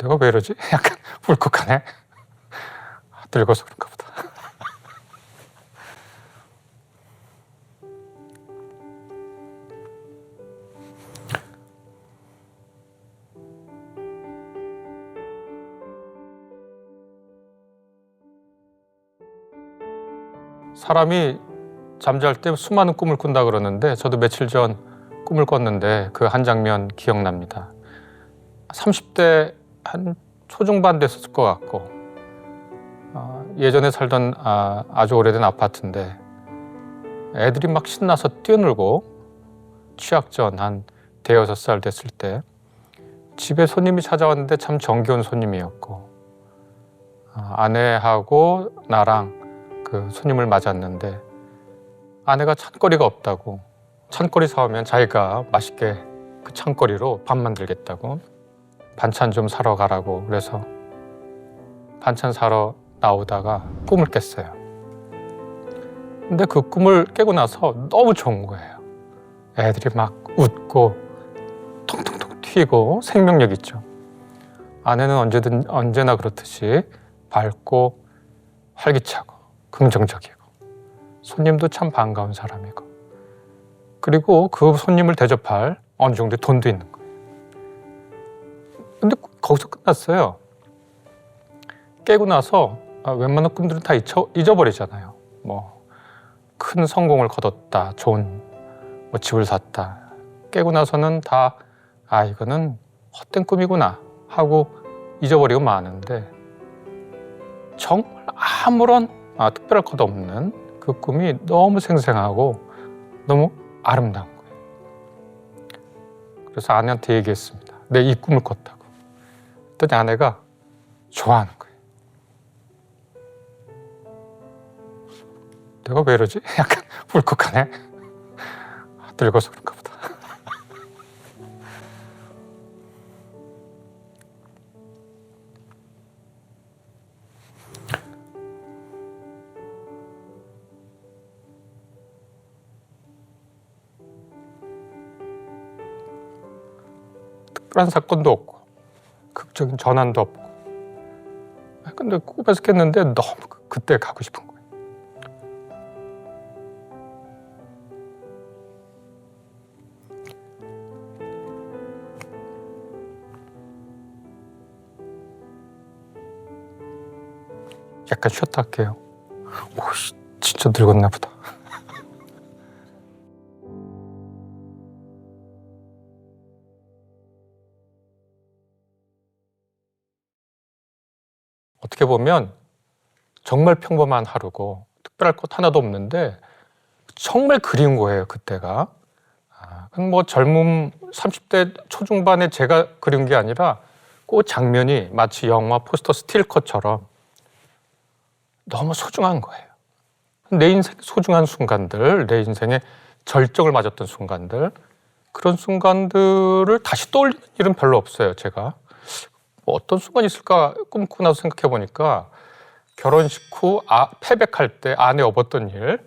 내가 왜 이러지? 약간 울컥하네. 늙어서 그런가 보다. 사람이 잠잘 때 수많은 꿈을 꾼다 그러는데 저도 며칠 전 꿈을 꿨는데 그 한 장면 기억납니다. 30대 한 초중반 됐을 것 같고 예전에 살던 아주 오래된 아파트인데 애들이 막 신나서 뛰어놀고 취학전 한 대여섯 살 됐을 때 집에 손님이 찾아왔는데 참 정겨운 손님이었고 아내하고 나랑 그 손님을 맞았는데 아내가 찬거리가 없다고 찬거리 사오면 자기가 맛있게 그 찬거리로 밥 만들겠다고 반찬 좀 사러 가라고 그래서 반찬 사러 나오다가 꿈을 깼어요. 근데 그 꿈을 깨고 나서 너무 좋은 거예요. 애들이 막 웃고 통통통 튀고 생명력 있죠. 아내는 언제나 그렇듯이 밝고 활기차고 긍정적이고 손님도 참 반가운 사람이고 그리고 그 손님을 대접할 어느 정도의 돈도 있는 거예요. 근데 거기서 끝났어요. 깨고 나서 웬만한 꿈들은 다 잊어버리잖아요. 뭐 큰 성공을 거뒀다, 좋은 뭐 집을 샀다. 깨고 나서는 다 이거는 헛된 꿈이구나 하고 잊어버리고 마는데 정말 아무런 특별할 것 없는 그 꿈이 너무 생생하고 너무 아름다운 거예요. 그래서 아내한테 얘기했습니다. 내 이 꿈을 꿨다고. 그랬더니 아내가 좋아하는 거예요. 내가 왜 이러지? 약간 울컥하네. 늙어서 그런가 보다. 특별한 사건도 없고 극적인 전환도 없고 근데 꿈에서 깼는데 너무 그때 가고 싶은 거예요. 약간 쉬었다 할게요. 오씨, 진짜 늙었나 보다. 어떻게 보면 정말 평범한 하루고 특별할 것 하나도 없는데 정말 그리운 거예요, 그때가. 뭐 젊음 30대 초중반에 제가 그린 게 아니라 그 장면이 마치 영화 포스터 스틸컷처럼 너무 소중한 거예요. 내 인생 소중한 순간들, 내 인생의 절정을 맞았던 순간들, 그런 순간들을 다시 떠올리는 일은 별로 없어요, 제가. 뭐 어떤 순간이 있을까 꿈꾸고 나서 생각해 보니까 결혼식 후 패백할 때 아내 업었던 일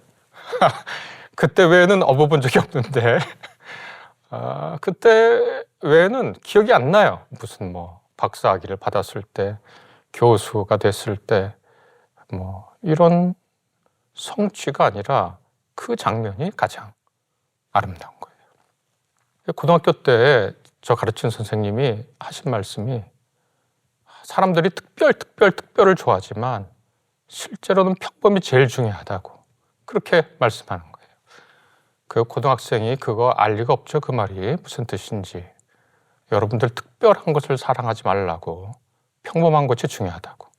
그때 외에는 업어본 적이 없는데 그때 외에는 기억이 안 나요. 무슨 뭐 박사학위를 받았을 때 교수가 됐을 때 뭐 이런 성취가 아니라 그 장면이 가장 아름다운 거예요. 고등학교 때 저 가르친 선생님이 하신 말씀이 사람들이 특별을 좋아하지만 실제로는 평범이 제일 중요하다고 그렇게 말씀하는 거예요. 그 고등학생이 그거 알 리가 없죠. 그 말이 무슨 뜻인지. 여러분들 특별한 것을 사랑하지 말라고 평범한 것이 중요하다고.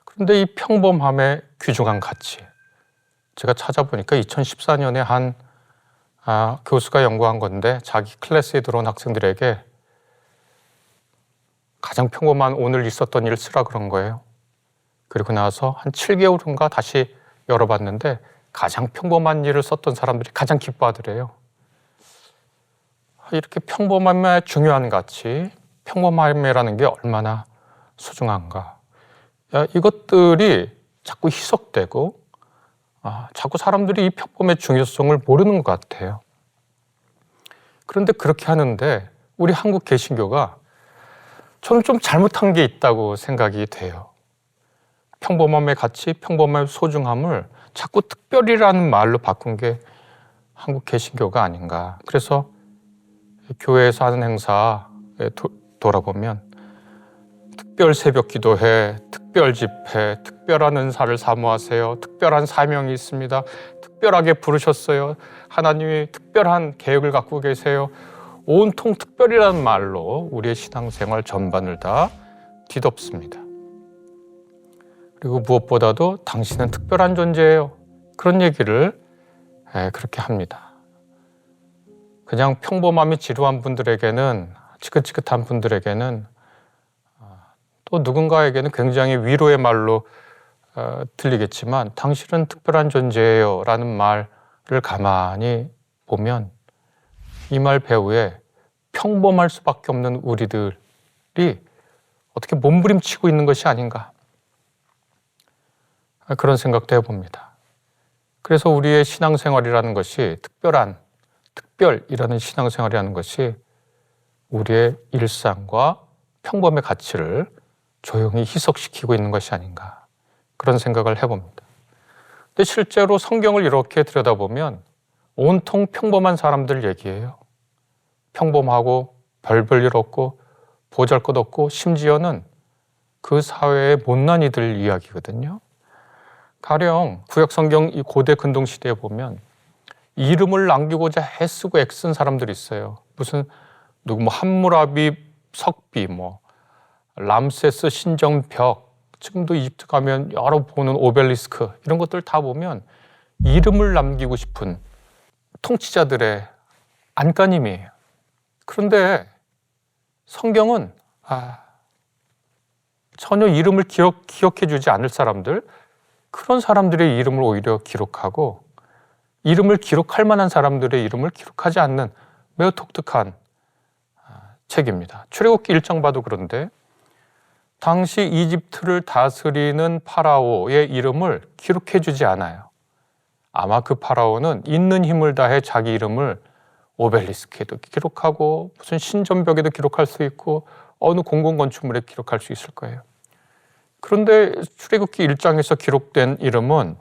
그런데 이 평범함의 귀중한 가치 제가 찾아보니까 2014년에 한 교수가 연구한 건데 자기 클래스에 들어온 학생들에게 가장 평범한 오늘 있었던 일 쓰라 그런 거예요. 그리고 나서 한 7개월인가 다시 열어봤는데 가장 평범한 일을 썼던 사람들이 가장 기뻐하더래요. 이렇게 평범함의 중요한 가치, 평범함이라는 게 얼마나 소중한가. 이것들이 자꾸 희석되고 자꾸 사람들이 이 평범의 중요성을 모르는 것 같아요. 그런데 그렇게 하는데 우리 한국 개신교가 저는 좀 잘못한 게 있다고 생각이 돼요. 평범함의 가치, 평범함의 소중함을 자꾸 특별이라는 말로 바꾼 게 한국 개신교가 아닌가. 그래서 교회에서 하는 행사에 돌아보면 특별 새벽 기도회, 특별 집회, 특별한 은사를 사모하세요. 특별한 사명이 있습니다. 특별하게 부르셨어요. 하나님이 특별한 계획을 갖고 계세요. 온통 특별이라는 말로 우리의 신앙생활 전반을 다 뒤덮습니다. 그리고 무엇보다도 당신은 특별한 존재예요. 그런 얘기를 그렇게 합니다. 그냥 평범함이 지루한 분들에게는, 지긋지긋한 분들에게는, 또 누군가에게는 굉장히 위로의 말로 들리겠지만 당신은 특별한 존재예요 라는 말을 가만히 보면 이 말 배후에 평범할 수밖에 없는 우리들이 어떻게 몸부림치고 있는 것이 아닌가, 그런 생각도 해봅니다. 그래서 우리의 신앙생활이라는 것이 특별이라는 신앙생활이라는 것이 우리의 일상과 평범의 가치를 조용히 희석시키고 있는 것이 아닌가, 그런 생각을 해봅니다. 근데 실제로 성경을 이렇게 들여다보면 온통 평범한 사람들 얘기예요. 평범하고 별볼 일 없고 보잘것없고 심지어는 그 사회의 못난 이들 이야기거든요. 가령 구약성경 이 고대 근동시대에 보면 이름을 남기고자 애쓰고 애쓴 사람들이 있어요. 무슨 누구 함무라비 석비, 람세스 신정벽, 지금도 이집트 가면 여러 보는 오벨리스크, 이런 것들 다 보면 이름을 남기고 싶은 통치자들의 안간힘이에요. 그런데 성경은 전혀 이름을 기억해 주지 않을 사람들, 그런 사람들의 이름을 오히려 기록하고 이름을 기록할 만한 사람들의 이름을 기록하지 않는 매우 독특한 책입니다. 출애굽기 1장 봐도 그런데 당시 이집트를 다스리는 파라오의 이름을 기록해 주지 않아요. 아마 그 파라오는 있는 힘을 다해 자기 이름을 오벨리스크에도 기록하고 무슨 신전벽에도 기록할 수 있고 어느 공공건축물에 기록할 수 있을 거예요. 그런데 출애굽기 1장에서 기록된 이름은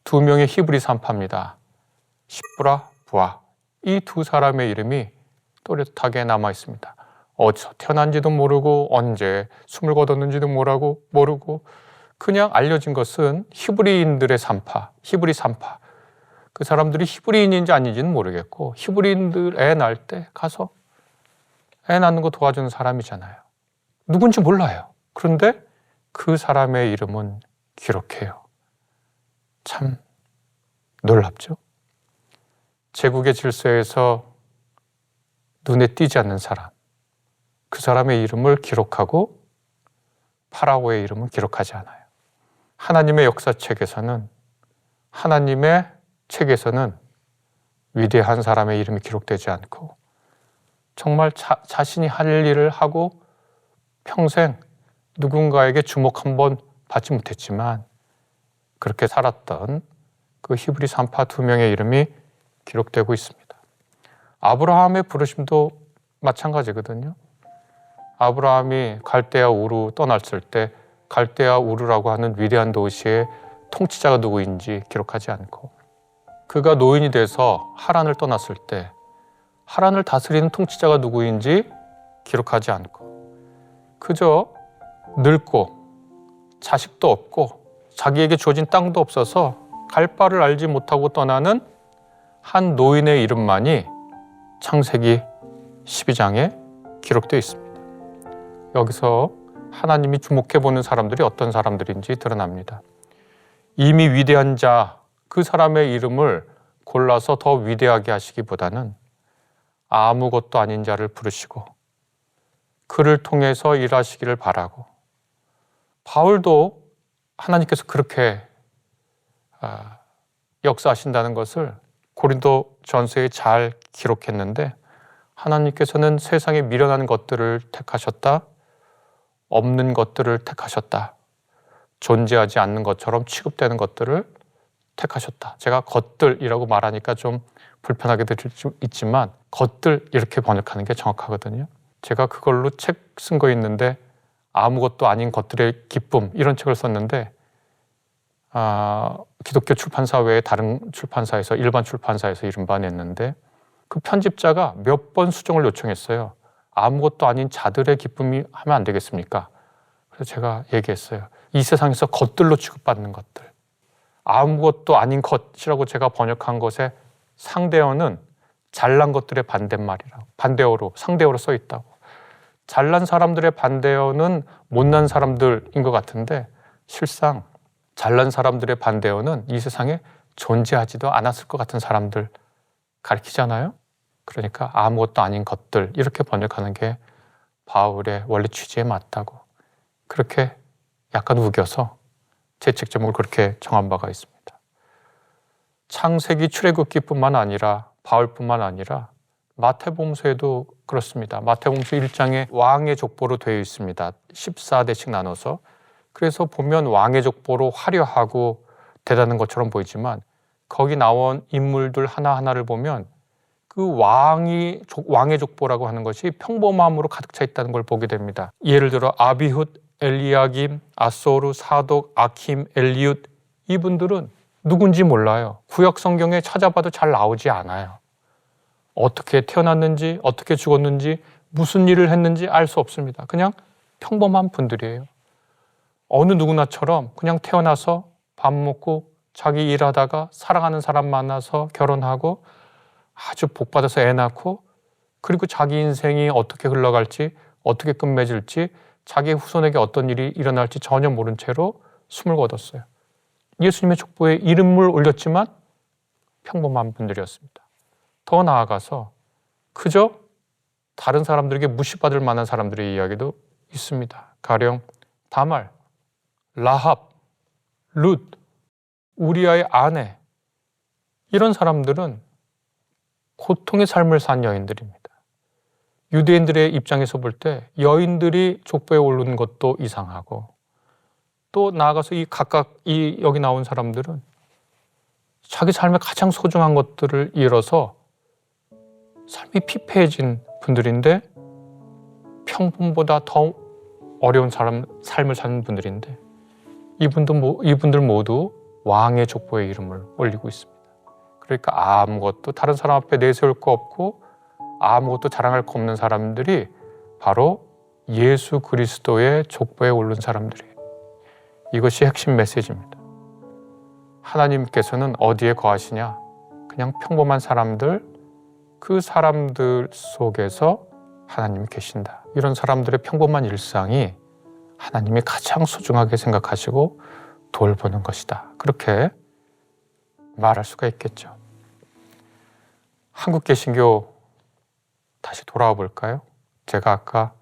두 명의 히브리 산파입니다. 시브라, 부아. 이 두 사람의 이름이 또렷하게 남아 있습니다. 어디서 태어난지도 모르고 언제 숨을 거뒀는지도 모르고 그냥 알려진 것은 히브리인들의 산파, 히브리 산파. 그 사람들이 히브리인인지 아닌지는 모르겠고 히브리인들 애 낳을 때 가서 애 낳는 거 도와주는 사람이잖아요. 누군지 몰라요. 그런데 그 사람의 이름은 기록해요. 참 놀랍죠? 제국의 질서에서 눈에 띄지 않는 사람, 그 사람의 이름을 기록하고 파라오의 이름은 기록하지 않아요. 하나님의 역사책에서는, 하나님의 책에서는 위대한 사람의 이름이 기록되지 않고 정말 자신이 할 일을 하고 평생 누군가에게 주목 한번 받지 못했지만 그렇게 살았던 그 히브리 산파 두 명의 이름이 기록되고 있습니다. 아브라함의 부르심도 마찬가지거든요. 아브라함이 갈대아 우르 떠났을 때 갈대아 우르라고 하는 위대한 도시의 통치자가 누구인지 기록하지 않고 그가 노인이 돼서 하란을 떠났을 때 하란을 다스리는 통치자가 누구인지 기록하지 않고 그저 늙고 자식도 없고 자기에게 주어진 땅도 없어서 갈 바를 알지 못하고 떠나는 한 노인의 이름만이 창세기 12장에 기록되어 있습니다. 여기서 하나님이 주목해보는 사람들이 어떤 사람들인지 드러납니다. 이미 위대한 자, 그 사람의 이름을 골라서 더 위대하게 하시기보다는 아무것도 아닌 자를 부르시고 그를 통해서 일하시기를 바라고 바울도 하나님께서 그렇게 역사하신다는 것을 고린도 전서에 잘 기록했는데 하나님께서는 세상에 미련한 것들을 택하셨다. 없는 것들을 택하셨다. 존재하지 않는 것처럼 취급되는 것들을 택하셨다. 제가 것들이라고 말하니까 좀 불편하게 들릴 수 있지만 것들 이렇게 번역하는 게 정확하거든요. 제가 그걸로 책 쓴 거 있는데 아무것도 아닌 것들의 기쁨 이런 책을 썼는데 기독교 출판사 외에 다른 출판사에서 일반 출판사에서 이른바 냈는데 그 편집자가 몇 번 수정을 요청했어요. 아무것도 아닌 자들의 기쁨이 하면 안 되겠습니까? 그래서 제가 얘기했어요. 이 세상에서 것들로 취급받는 것들. 아무것도 아닌 것이라고 제가 번역한 것의 상대어는 잘난 것들의 반대말이라고, 반대어로, 상대어로 써 있다고. 잘난 사람들의 반대어는 못난 사람들인 것 같은데 실상 잘난 사람들의 반대어는 이 세상에 존재하지도 않았을 것 같은 사람들 가리키잖아요. 그러니까 아무것도 아닌 것들 이렇게 번역하는 게 바울의 원래 취지에 맞다고. 그렇게 약간 우겨서 제 책 제목을 그렇게 정한 바가 있습니다. 창세기 출애굽기뿐만 아니라 바울뿐만 아니라 마태복음서에도 그렇습니다. 마태복음서 1장에 왕의 족보로 되어 있습니다. 14대씩 나눠서. 그래서 보면 왕의 족보로 화려하고 대단한 것처럼 보이지만 거기 나온 인물들 하나하나를 보면 그 왕의 족보라고 하는 것이 평범함으로 가득 차 있다는 걸 보게 됩니다. 예를 들어 아비훗, 엘리야김, 아소르, 사독, 아킴, 엘리웃 이분들은 누군지 몰라요. 구약 성경에 찾아봐도 잘 나오지 않아요. 어떻게 태어났는지, 어떻게 죽었는지, 무슨 일을 했는지 알 수 없습니다. 그냥 평범한 분들이에요. 어느 누구나처럼 그냥 태어나서 밥 먹고 자기 일하다가 사랑하는 사람 만나서 결혼하고 아주 복받아서 애 낳고 그리고 자기 인생이 어떻게 흘러갈지 어떻게 끝맺을지 자기 후손에게 어떤 일이 일어날지 전혀 모른 채로 숨을 거뒀어요. 예수님의 족보에 이름을 올렸지만 평범한 분들이었습니다. 더 나아가서 그저 다른 사람들에게 무시받을 만한 사람들의 이야기도 있습니다. 가령 다말, 라합, 룻, 우리아의 아내 이런 사람들은 고통의 삶을 산 여인들입니다. 유대인들의 입장에서 볼 때 여인들이 족보에 오르는 것도 이상하고 또 나아가서 여기 나온 사람들은 자기 삶의 가장 소중한 것들을 잃어서 삶이 피폐해진 분들인데 평범보다 더 어려운 삶을 사는 분들인데 이분들 모두 왕의 족보에 이름을 올리고 있습니다. 그러니까 아무것도 다른 사람 앞에 내세울 거 없고 아무것도 자랑할 거 없는 사람들이 바로 예수 그리스도의 족보에 오른 사람들이에요. 이것이 핵심 메시지입니다. 하나님께서는 어디에 거하시냐? 그냥 평범한 사람들, 그 사람들 속에서 하나님이 계신다. 이런 사람들의 평범한 일상이 하나님이 가장 소중하게 생각하시고 돌보는 것이다. 그렇게 말할 수가 있겠죠. 한국 개신교 다시 돌아와 볼까요? 제가 아까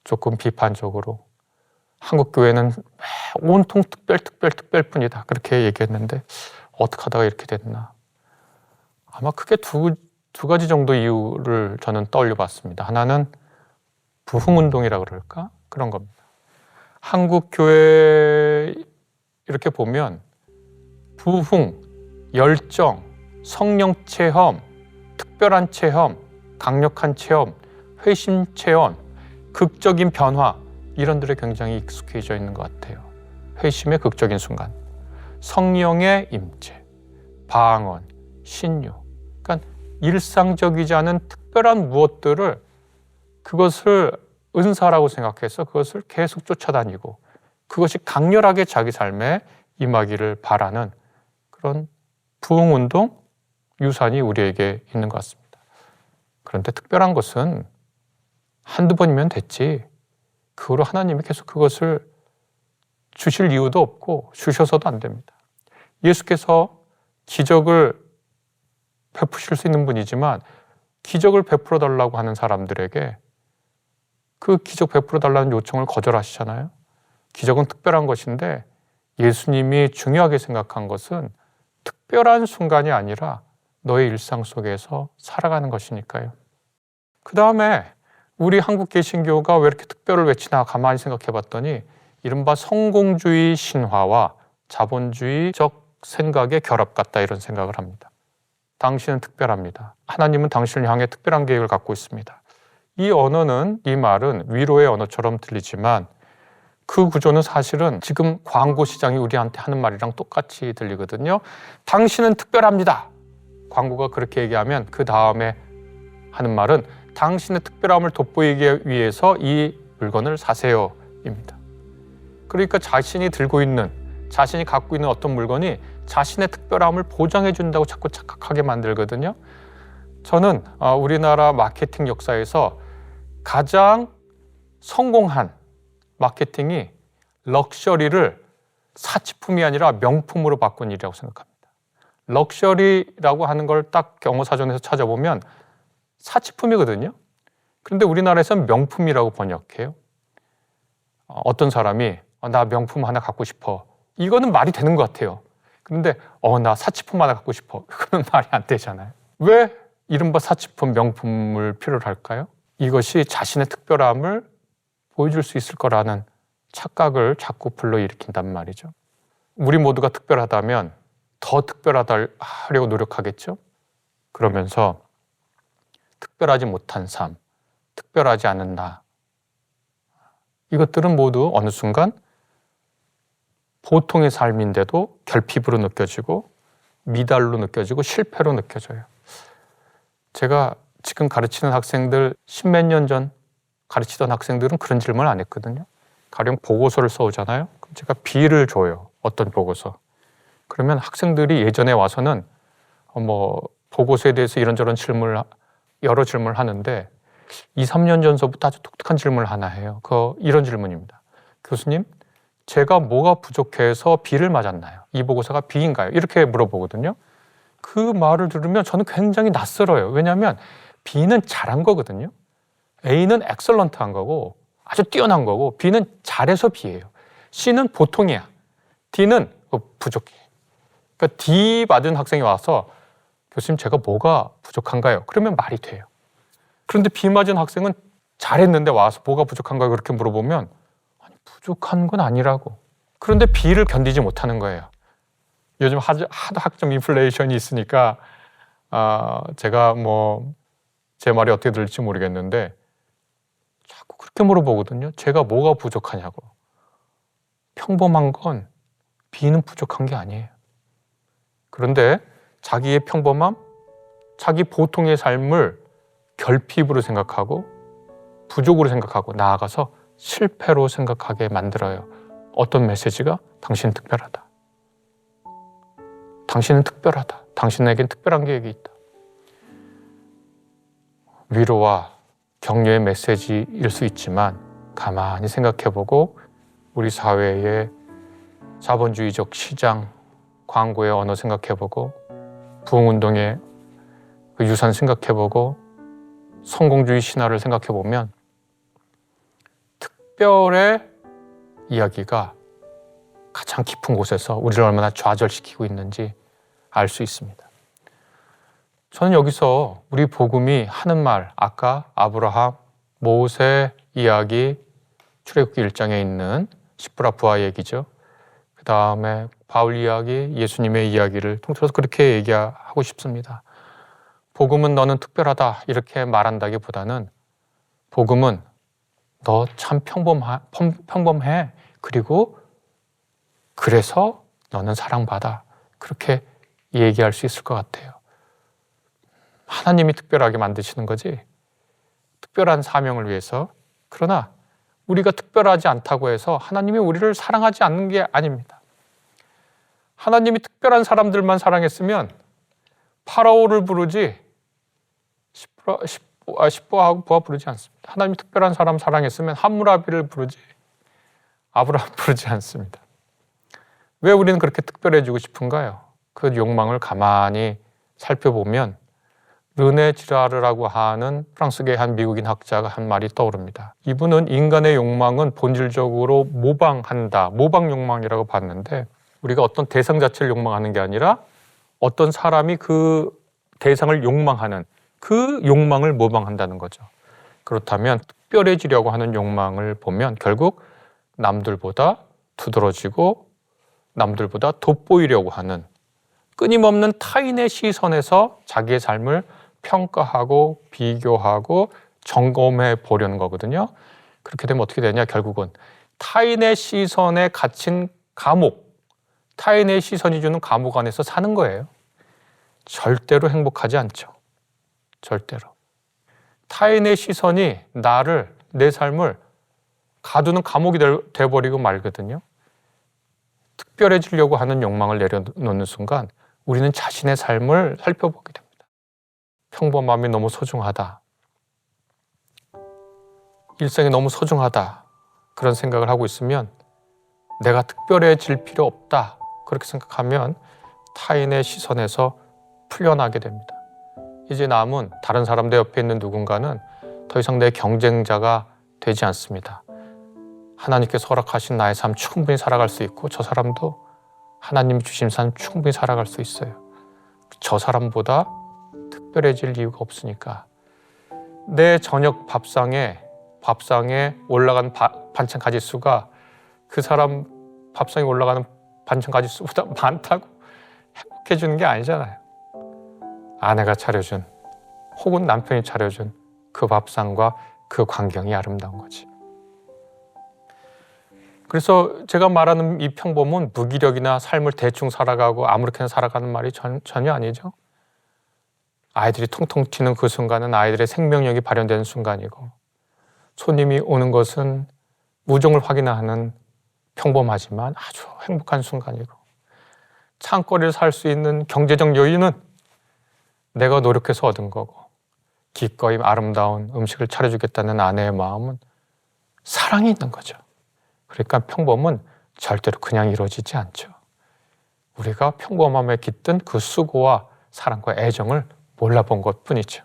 조금 비판적으로 한국 교회는 온통 특별뿐이다 그렇게 얘기했는데 어떻게 하다가 이렇게 됐나? 아마 크게 두 가지 정도 이유를 저는 떠올려 봤습니다. 하나는 부흥운동이라 그럴까? 그런 겁니다. 한국 교회 이렇게 보면 부흥, 열정, 성령 체험, 특별한 체험, 강력한 체험, 회심 체험, 극적인 변화 이런 들에 굉장히 익숙해져 있는 것 같아요. 회심의 극적인 순간, 성령의 임재, 방언, 신유. 그러니까 일상적이지 않은 특별한 무엇들을 그것을 은사라고 생각해서 그것을 계속 쫓아다니고 그것이 강렬하게 자기 삶에 임하기를 바라는 그런 부흥운동 유산이 우리에게 있는 것 같습니다. 그런데 특별한 것은 한두 번이면 됐지 그 후로 하나님이 계속 그것을 주실 이유도 없고 주셔서도 안 됩니다. 예수께서 기적을 베푸실 수 있는 분이지만 기적을 베풀어 달라고 하는 사람들에게 그 기적 베풀어 달라는 요청을 거절하시잖아요. 기적은 특별한 것인데 예수님이 중요하게 생각한 것은 특별한 순간이 아니라 너의 일상 속에서 살아가는 것이니까요. 그 다음에 우리 한국 개신교가 왜 이렇게 특별을 외치나 가만히 생각해 봤더니 이른바 성공주의 신화와 자본주의적 생각의 결합 같다 이런 생각을 합니다. 당신은 특별합니다. 하나님은 당신을 향해 특별한 계획을 갖고 있습니다. 이 언어는, 이 말은 위로의 언어처럼 들리지만 그 구조는 사실은 지금 광고 시장이 우리한테 하는 말이랑 똑같이 들리거든요. 당신은 특별합니다. 광고가 그렇게 얘기하면 그 다음에 하는 말은 당신의 특별함을 돋보이기 위해서 이 물건을 사세요입니다. 그러니까 자신이 들고 있는, 자신이 갖고 있는 어떤 물건이 자신의 특별함을 보장해 준다고 자꾸 착각하게 만들거든요. 저는 우리나라 마케팅 역사에서 가장 성공한 마케팅이 럭셔리를 사치품이 아니라 명품으로 바꾼 일이라고 생각합니다. 럭셔리라고 하는 걸 딱 영어사전에서 찾아보면 사치품이거든요. 그런데 우리나라에서는 명품이라고 번역해요. 어떤 사람이 나 명품 하나 갖고 싶어. 이거는 말이 되는 것 같아요. 그런데 나 사치품 하나 갖고 싶어. 그거는 말이 안 되잖아요. 왜 이른바 사치품, 명품을 필요로 할까요? 이것이 자신의 특별함을 보여줄 수 있을 거라는 착각을 자꾸 불러일으킨단 말이죠. 우리 모두가 특별하다면 더 특별하다 하려고 노력하겠죠? 그러면서 특별하지 못한 삶, 특별하지 않은 나, 이것들은 모두 어느 순간 보통의 삶인데도 결핍으로 느껴지고 미달로 느껴지고 실패로 느껴져요. 제가 지금 가르치는 학생들, 십몇 년 전 가르치던 학생들은 그런 질문을 안 했거든요. 가령 보고서를 써오잖아요. 그럼 제가 B를 줘요. 어떤 보고서. 그러면 학생들이 예전에 와서는 보고서에 대해서 이런저런 여러 질문을 하는데 2, 3년 전서부터 아주 독특한 질문을 하나 해요. 이런 질문입니다. 교수님, 제가 뭐가 부족해서 B를 맞았나요? 이 보고서가 B인가요? 이렇게 물어보거든요. 그 말을 들으면 저는 굉장히 낯설어요. 왜냐하면 B는 잘한 거거든요. A는 엑설런트한 거고 아주 뛰어난 거고 B는 잘해서 B예요. C는 보통이야. D는 부족해. 그러니까 D 맞은 학생이 와서 교수님 제가 뭐가 부족한가요? 그러면 말이 돼요. 그런데 B 맞은 학생은 잘했는데 와서 뭐가 부족한가요? 그렇게 물어보면 아니, 부족한 건 아니라고. 그런데 B를 견디지 못하는 거예요. 요즘 하도 학점 인플레이션이 있으니까 제가 제 말이 어떻게 들릴지 모르겠는데 자꾸 그렇게 물어보거든요. 제가 뭐가 부족하냐고. 평범한 건 B는 부족한 게 아니에요. 그런데 자기의 평범함, 자기 보통의 삶을 결핍으로 생각하고 부족으로 생각하고 나아가서 실패로 생각하게 만들어요. 어떤 메시지가? 당신은 특별하다. 당신은 특별하다. 당신에겐 특별한 계획이 있다. 위로와 격려의 메시지일 수 있지만 가만히 생각해보고 우리 사회의 자본주의적 시장, 광고의 언어 생각해보고 부흥운동의 그 유산 생각해보고 성공주의 신화를 생각해보면 특별의 이야기가 가장 깊은 곳에서 우리를 얼마나 좌절시키고 있는지 알 수 있습니다. 저는 여기서 우리 복음이 하는 말, 아까 아브라함, 모세 이야기, 출애굽기 1장에 있는 십부라 부하 얘기죠. 그 다음에 바울 이야기, 예수님의 이야기를 통틀어서 그렇게 얘기하고 싶습니다. 복음은 너는 특별하다 이렇게 말한다기보다는 복음은 너 참 평범해. 그리고 그래서 너는 사랑받아. 그렇게 얘기할 수 있을 것 같아요. 하나님이 특별하게 만드시는 거지. 특별한 사명을 위해서. 그러나 우리가 특별하지 않다고 해서 하나님이 우리를 사랑하지 않는 게 아닙니다. 하나님이 특별한 사람들만 사랑했으면 파라오를 부르지 십보하고 부하 부르지 않습니다. 하나님이 특별한 사람 사랑했으면 함무라비를 부르지 아브라함 부르지 않습니다. 왜 우리는 그렇게 특별해지고 싶은가요? 그 욕망을 가만히 살펴보면 르네 지라르라고 하는 프랑스계 한 미국인 학자가 한 말이 떠오릅니다. 이분은 인간의 욕망은 본질적으로 모방한다. 모방 욕망이라고 봤는데 우리가 어떤 대상 자체를 욕망하는 게 아니라 어떤 사람이 그 대상을 욕망하는 그 욕망을 모방한다는 거죠. 그렇다면 특별해지려고 하는 욕망을 보면 결국 남들보다 두드러지고 남들보다 돋보이려고 하는 끊임없는 타인의 시선에서 자기의 삶을 평가하고 비교하고 점검해 보려는 거거든요. 그렇게 되면 어떻게 되냐? 결국은 타인의 시선에 갇힌 감옥, 타인의 시선이 주는 감옥 안에서 사는 거예요. 절대로 행복하지 않죠. 절대로. 타인의 시선이 나를, 내 삶을 가두는 감옥이 돼버리고 말거든요. 특별해지려고 하는 욕망을 내려놓는 순간 우리는 자신의 삶을 살펴보게 됩니다. 평범함이 너무 소중하다. 일상이 너무 소중하다. 그런 생각을 하고 있으면 내가 특별해질 필요 없다. 그렇게 생각하면 타인의 시선에서 풀려나게 됩니다. 이제 남은 다른 사람들 옆에 있는 누군가는 더 이상 내 경쟁자가 되지 않습니다. 하나님께서 허락하신 나의 삶 충분히 살아갈 수 있고 저 사람도 하나님이 주신 삶 충분히 살아갈 수 있어요. 저 사람보다 특별해질 이유가 없으니까 내 저녁 밥상에 올라간 반찬 가짓수가 그 사람 밥상에 올라가는 반찬 가짓수보다 많다고 행복해지는 게 아니잖아요. 아내가 차려준 혹은 남편이 차려준 그 밥상과 그 광경이 아름다운 거지. 그래서 제가 말하는 이 평범은 무기력이나 삶을 대충 살아가고 아무렇게나 살아가는 말이 전혀 아니죠. 아이들이 통통 튀는 그 순간은 아이들의 생명력이 발현되는 순간이고 손님이 오는 것은 무정을 확인하는 평범하지만 아주 행복한 순간이고 창거리를 살 수 있는 경제적 여유는 내가 노력해서 얻은 거고 기꺼이 아름다운 음식을 차려주겠다는 아내의 마음은 사랑이 있는 거죠. 그러니까 평범은 절대로 그냥 이루어지지 않죠. 우리가 평범함에 깃든 그 수고와 사랑과 애정을 몰라본 것뿐이죠.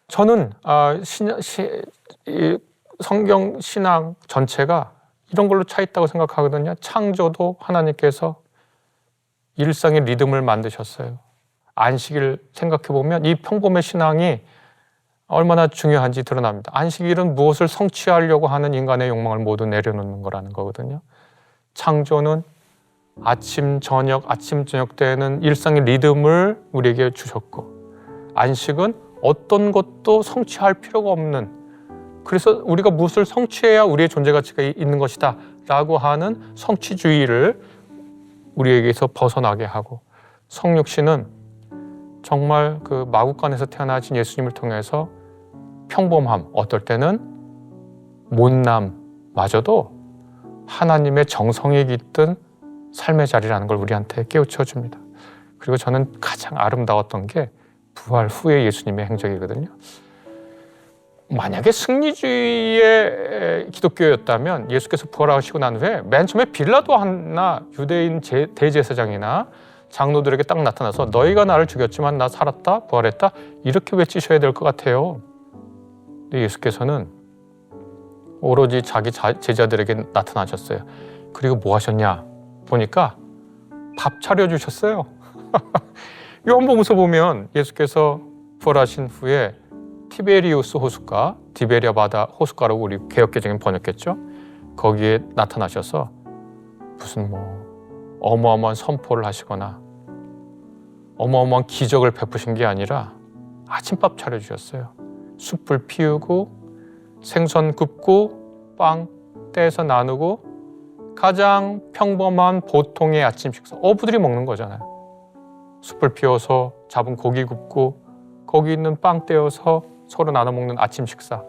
저는 성경 신앙 전체가 이런 걸로 차 있다고 생각하거든요. 창조도 하나님께서 일상의 리듬을 만드셨어요. 안식일 생각해보면 이 평범의 신앙이 얼마나 중요한지 드러납니다. 안식일은 무엇을 성취하려고 하는 인간의 욕망을 모두 내려놓는 거라는 거거든요. 창조는 아침, 저녁 때에는 일상의 리듬을 우리에게 주셨고 안식은 어떤 것도 성취할 필요가 없는 그래서 우리가 무엇을 성취해야 우리의 존재 가치가 있는 것이다 라고 하는 성취주의를 우리에게서 벗어나게 하고 성육신은 정말 그 마구간에서 태어나신 예수님을 통해서 평범함, 어떨 때는 못남마저도 하나님의 정성이 깃든 삶의 자리라는 걸 우리한테 깨우쳐 줍니다. 그리고 저는 가장 아름다웠던 게 부활 후의 예수님의 행적이거든요. 만약에 승리주의의 기독교였다면 예수께서 부활하시고 난 후에 맨 처음에 빌라도 하나 유대인 대제사장이나 장로들에게 딱 나타나서 너희가 나를 죽였지만 나 살았다 부활했다 이렇게 외치셔야 될 것 같아요. 근데 예수께서는 오로지 자기 제자들에게 나타나셨어요. 그리고 뭐 하셨냐 보니까 밥 차려주셨어요. 요한복음서 보면 예수께서 부활하신 후에 티베리우스 호숫가, 디베리아 바다 호숫가라고 우리 개역개정에 번역했죠. 거기에 나타나셔서 무슨 어마어마한 선포를 하시거나 어마어마한 기적을 베푸신 게 아니라 아침밥 차려주셨어요. 숯불 피우고 생선 굽고 빵 떼서 나누고 가장 평범한 보통의 아침 식사 어부들이 먹는 거잖아요. 숯불 피워서 잡은 고기 굽고 거기 있는 빵 떼어서 서로 나눠 먹는 아침 식사.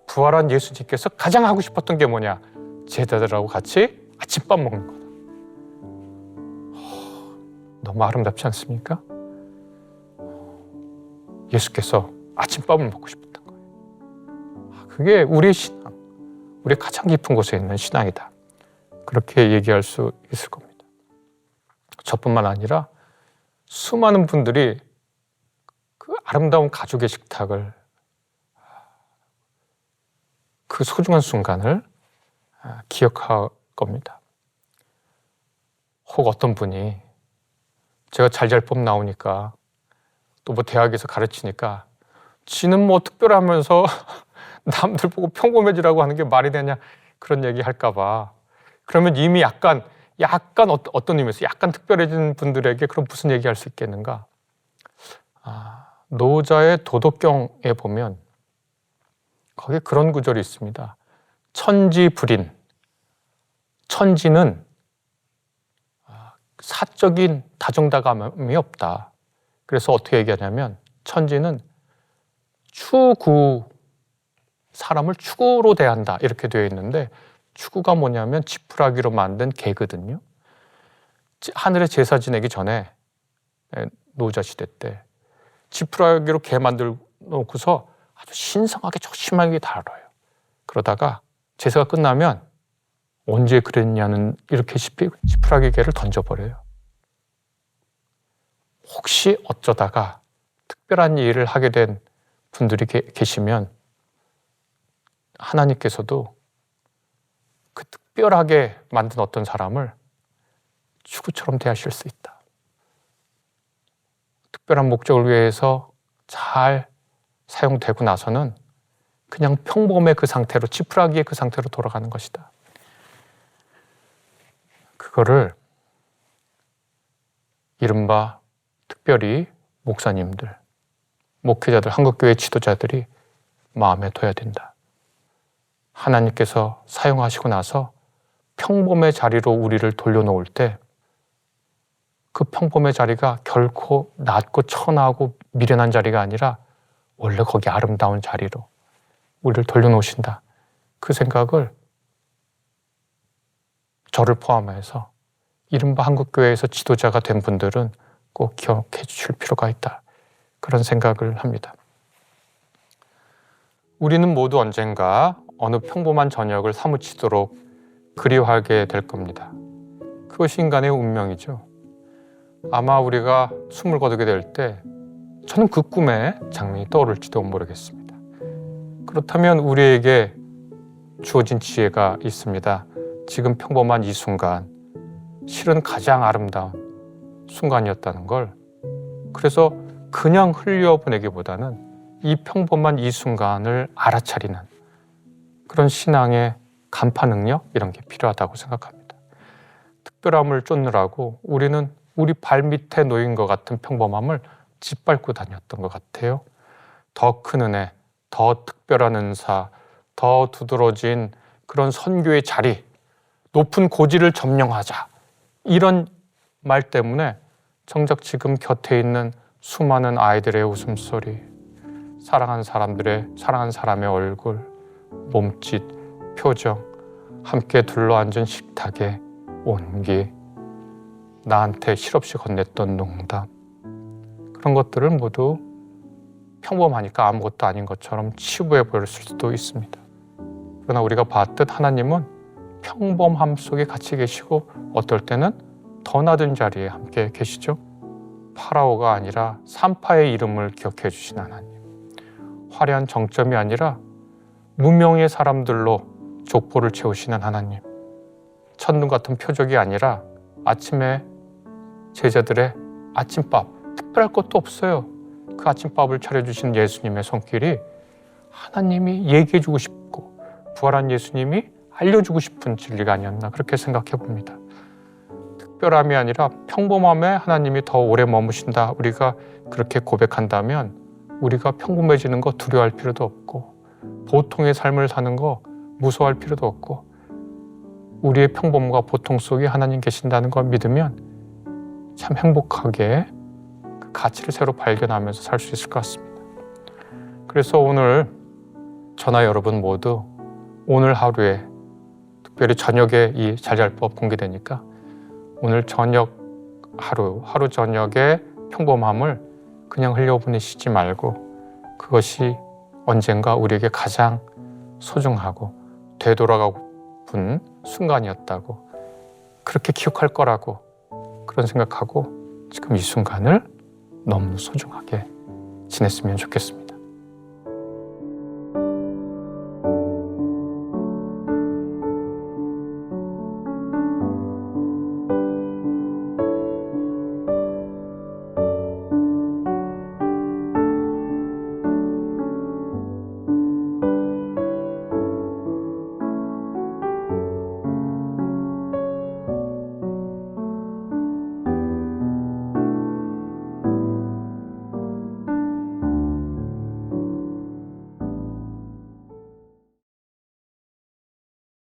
부활한 예수님께서 가장 하고 싶었던 게 뭐냐? 제자들하고 같이 아침밥 먹는 거다. 너무 아름답지 않습니까? 예수께서 아침밥을 먹고 싶었던 거예요. 그게 우리의 신앙, 우리의 가장 깊은 곳에 있는 신앙이다. 그렇게 얘기할 수 있을 겁니다. 저뿐만 아니라 수많은 분들이 그 아름다운 가족의 식탁을 그 소중한 순간을 기억할 겁니다. 혹 어떤 분이 제가 잘잘법 나오니까 또 대학에서 가르치니까 지는 특별하면서 남들 보고 평범해지라고 하는 게 말이 되냐 그런 얘기 할까 봐 그러면 이미 약간 어떤 의미에서 약간 특별해진 분들에게 그럼 무슨 얘기할 수 있겠는가? 노자의 도덕경에 보면 거기에 그런 구절이 있습니다. 천지불인. 천지는 사적인 다정다감이 없다. 그래서 어떻게 얘기하냐면 천지는 추구, 사람을 축으로 대한다 이렇게 되어 있는데, 축구가 뭐냐면 지푸라기로 만든 개거든요. 하늘에 제사 지내기 전에 노자 시대 때 지푸라기로 개 만들어 놓고서 아주 신성하게 조심하게 다뤄요. 그러다가 제사가 끝나면 언제 그랬냐는 이렇게 지푸라기 개를 던져버려요. 혹시 어쩌다가 특별한 일을 하게 된 분들이 계시면 하나님께서도 그 특별하게 만든 어떤 사람을 추구처럼 대하실 수 있다. 특별한 목적을 위해서 잘 사용되고 나서는 그냥 평범의 그 상태로, 지푸라기의 그 상태로 돌아가는 것이다. 그거를 이른바 특별히 목사님들, 목회자들, 한국교회 지도자들이 마음에 둬야 된다. 하나님께서 사용하시고 나서 평범의 자리로 우리를 돌려놓을 때 그 평범의 자리가 결코 낮고 천하고 미련한 자리가 아니라 원래 거기 아름다운 자리로 우리를 돌려놓으신다. 그 생각을 저를 포함해서 이른바 한국교회에서 지도자가 된 분들은 꼭 기억해 주실 필요가 있다. 그런 생각을 합니다. 우리는 모두 언젠가 어느 평범한 저녁을 사무치도록 그리워하게 될 겁니다. 그것이 인간의 운명이죠. 아마 우리가 숨을 거두게 될 때 저는 그 꿈의 장면이 떠오를지도 모르겠습니다. 그렇다면 우리에게 주어진 지혜가 있습니다. 지금 평범한 이 순간, 실은 가장 아름다운 순간이었다는 걸, 그래서 그냥 흘려보내기보다는 이 평범한 이 순간을 알아차리는 그런 신앙의 간파 능력, 이런 게 필요하다고 생각합니다. 특별함을 쫓느라고 우리는 우리 발밑에 놓인 것 같은 평범함을 짓밟고 다녔던 것 같아요. 더 큰 은혜, 더 특별한 은사, 더 두드러진 그런 선교의 자리, 높은 고지를 점령하자, 이런 말 때문에 정작 지금 곁에 있는 수많은 아이들의 웃음소리, 사랑한 사람의 얼굴, 몸짓, 표정, 함께 둘러앉은 식탁의 온기, 나한테 실없이 건넸던 농담, 그런 것들을 모두 평범하니까 아무것도 아닌 것처럼 치부해 보일 수도 있습니다. 그러나 우리가 봤듯 하나님은 평범함 속에 같이 계시고 어떨 때는 더 낮은 자리에 함께 계시죠. 파라오가 아니라 산파의 이름을 기억해 주신 하나님, 화려한 정점이 아니라 무명의 사람들로 족보를 채우시는 하나님, 첫눈 같은 표적이 아니라 아침에 제자들의 아침밥, 특별할 것도 없어요. 그 아침밥을 차려주신 예수님의 손길이 하나님이 얘기해주고 싶고 부활한 예수님이 알려주고 싶은 진리가 아니었나, 그렇게 생각해 봅니다. 특별함이 아니라 평범함에 하나님이 더 오래 머무신다, 우리가 그렇게 고백한다면 우리가 평범해지는 거 두려워할 필요도 없고, 보통의 삶을 사는 거 무서워할 필요도 없고, 우리의 평범과 보통 속에 하나님 계신다는 걸 믿으면 참 행복하게 그 가치를 새로 발견하면서 살 수 있을 것 같습니다. 그래서 오늘 저나 여러분 모두 오늘 하루에, 특별히 저녁에 이 잘잘법 공개되니까 오늘 저녁 하루 저녁의 평범함을 그냥 흘려보내시지 말고 그것이 언젠가 우리에게 가장 소중하고 되돌아가고픈 순간이었다고, 그렇게 기억할 거라고, 그런 생각하고 지금 이 순간을 너무 소중하게 지냈으면 좋겠습니다.